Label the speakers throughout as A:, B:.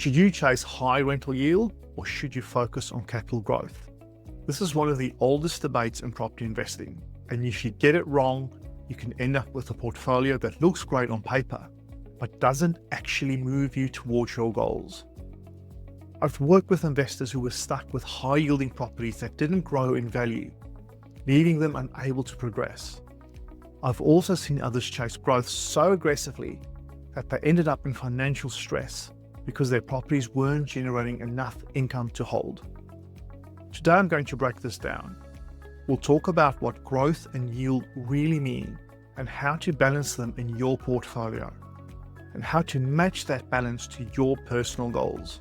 A: Should you chase high rental yield or should you focus on capital growth? This is one of the oldest debates in property investing, and if you get it wrong, you can end up with a portfolio that looks great on paper, but doesn't actually move you towards your goals. I've worked with investors who were stuck with high-yielding properties that didn't grow in value, leaving them unable to progress. I've also seen others chase growth so aggressively that they ended up in financial stress because their properties weren't generating enough income to hold. Today I'm going to break this down. We'll talk about what growth and yield really mean and how to balance them in your portfolio, and how to match that balance to your personal goals.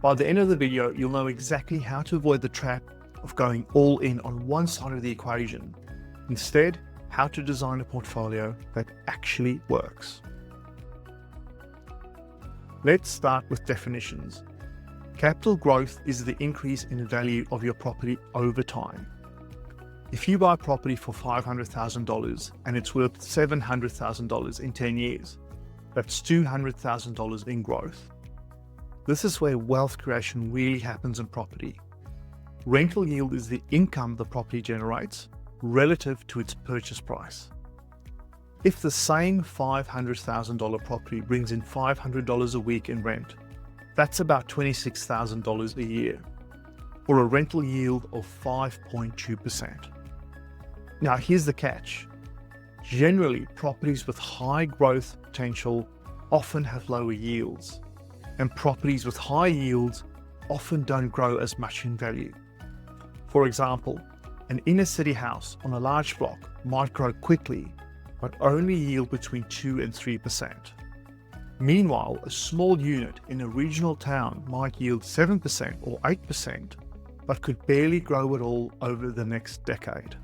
A: By the end of the video, you'll know exactly how to avoid the trap of going all in on one side of the equation. Instead, how to design a portfolio that actually works. Let's start with definitions. Capital growth is the increase in value of your property over time. If you buy a property for $500,000 and it's worth $700,000 in 10 years, that's $200,000 in growth. This is where wealth creation really happens in property. Rental yield is the income the property generates relative to its purchase price. If the same $500,000 property brings in $500 a week in rent, that's about $26,000 a year, or a rental yield of 5.2%. Now here's the catch. Generally, properties with high growth potential often have lower yields, and properties with high yields often don't grow as much in value. For example, an inner city house on a large block might grow quickly, but only yield between 2 and 3%. Meanwhile, a small unit in a regional town might yield 7% or 8%, but could barely grow at all over the next decade.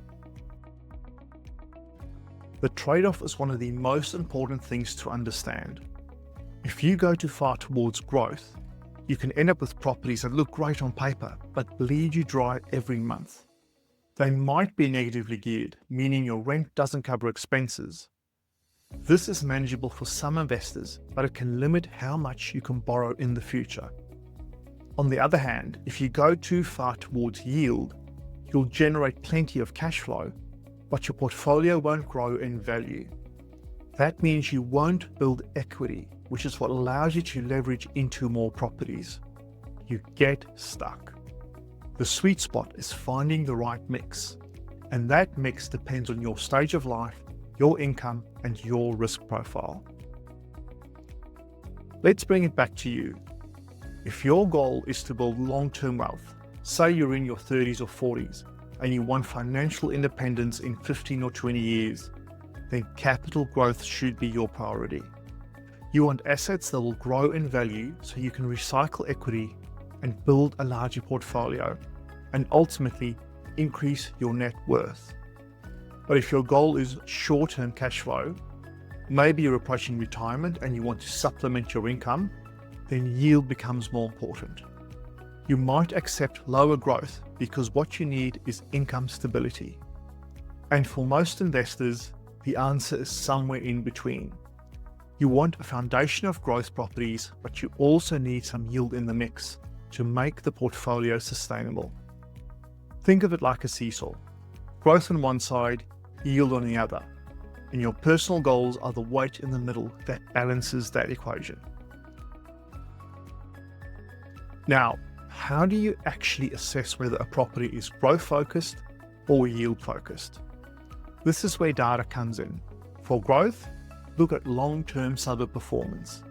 A: The trade-off is one of the most important things to understand. If you go too far towards growth, you can end up with properties that look great on paper, but bleed you dry every month. They might be negatively geared, meaning your rent doesn't cover expenses. This is manageable for some investors, but it can limit how much you can borrow in the future. On the other hand, if you go too far towards yield, you'll generate plenty of cash flow, but your portfolio won't grow in value. That means you won't build equity, which is what allows you to leverage into more properties. You get stuck. The sweet spot is finding the right mix, and that mix depends on your stage of life, your income, and your risk profile. Let's bring it back to you. If your goal is to build long-term wealth, say you're in your 30s or 40s, and you want financial independence in 15 or 20 years, then capital growth should be your priority. You want assets that will grow in value so you can recycle equity and build a larger portfolio, and ultimately increase your net worth. But if your goal is short-term cash flow, maybe you're approaching retirement and you want to supplement your income, then yield becomes more important. You might accept lower growth because what you need is income stability. And for most investors, the answer is somewhere in between. You want a foundation of growth properties, but you also need some yield in the mix to make the portfolio sustainable. Think of it like a seesaw. Growth on one side, yield on the other, and your personal goals are the weight in the middle that balances that equation. Now, how do you actually assess whether a property is growth focused or yield focused? This is where data comes in. For growth, look at long-term suburb performance.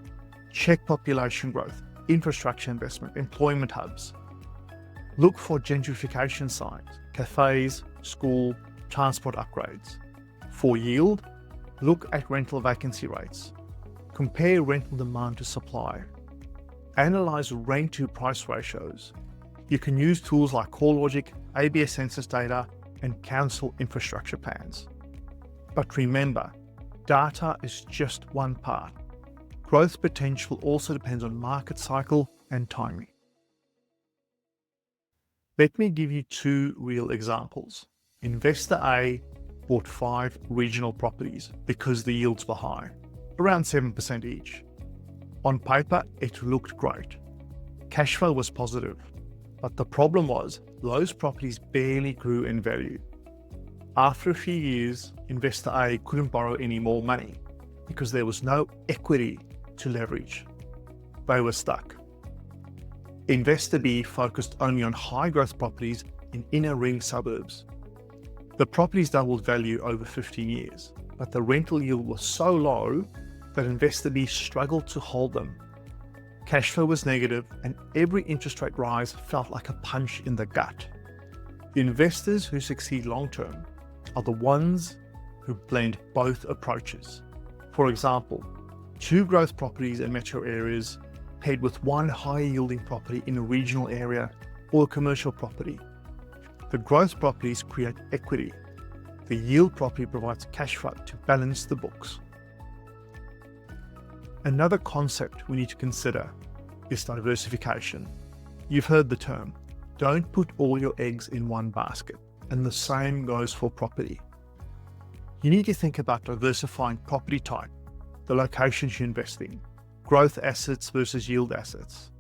A: Check population growth, infrastructure investment, employment hubs. Look for gentrification signs, cafes, school, transport upgrades. For yield, look at rental vacancy rates. Compare rental demand to supply. Analyze rent to price ratios. You can use tools like CoreLogic, ABS census data, and council infrastructure plans. But remember, data is just one part. Growth potential also depends on market cycle and timing. Let me give you two real examples. Investor A bought 5 regional properties because the yields were high, around 7% each. On paper, it looked great. Cash flow was positive, but the problem was those properties barely grew in value. After a few years, investor A couldn't borrow any more money because there was no equity to leverage. They were stuck. Investor B focused only on high growth properties in inner ring suburbs. The properties doubled value over 15 years, but the rental yield was so low that investor B struggled to hold them. Cash flow was negative, and every interest rate rise felt like a punch in the gut. The investors who succeed long-term are the ones who blend both approaches. For example, 2 growth properties in metro areas paired with 1 high-yielding property in a regional area or a commercial property. The growth properties create equity. The yield property provides cash flow to balance the books. Another concept we need to consider is diversification. You've heard the term. Don't put all your eggs in one basket, and the same goes for property. You need to think about diversifying property type, the locations you invest in, growth assets versus yield assets.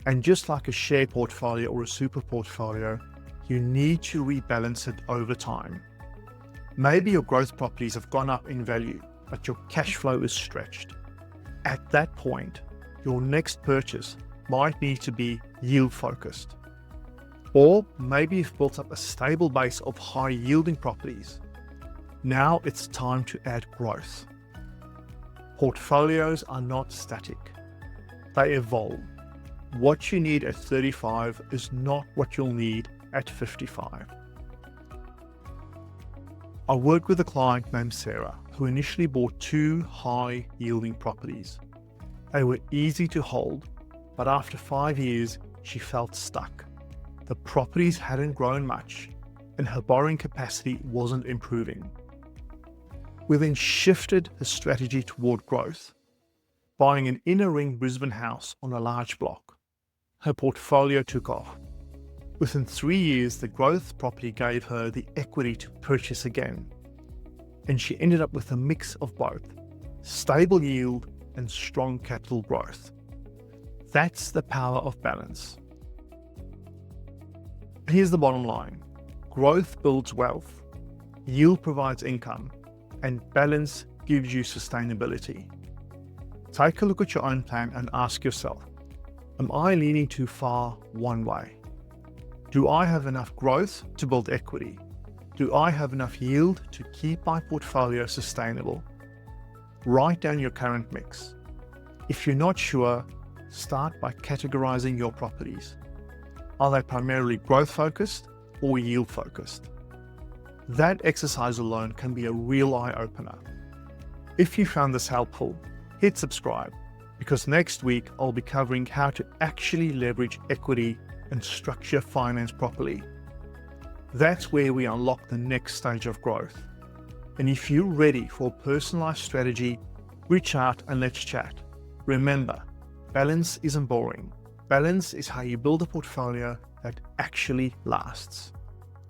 A: And just like a share portfolio or a super portfolio, you need to rebalance it over time. Maybe your growth properties have gone up in value, but your cash flow is stretched. At that point, your next purchase might need to be yield focused. Or maybe you've built up a stable base of high yielding properties. Now it's time to add growth. Portfolios are not static. They evolve. What you need at 35 is not what you'll need at 55. I worked with a client named Sarah who initially bought 2 high-yielding properties. They were easy to hold, but after 5 years, she felt stuck. The properties hadn't grown much, and her borrowing capacity wasn't improving. We then shifted the strategy toward growth, buying an inner ring Brisbane house on a large block. Her portfolio took off. Within 3 years, the growth property gave her the equity to purchase again, and she ended up with a mix of both, stable yield and strong capital growth. That's the power of balance. Here's the bottom line. Growth builds wealth, yield provides income, and balance gives you sustainability. Take a look at your own plan and ask yourself, am I leaning too far one way? Do I have enough growth to build equity? Do I have enough yield to keep my portfolio sustainable? Write down your current mix. If you're not sure, start by categorizing your properties. Are they primarily growth focused or yield focused? That exercise alone can be a real eye-opener. If you found this helpful, hit subscribe, because next week I'll be covering how to actually leverage equity and structure finance properly. That's where we unlock the next stage of growth. And if you're ready for a personalized strategy, reach out and let's chat. Remember, balance isn't boring. Balance is how you build a portfolio that actually lasts.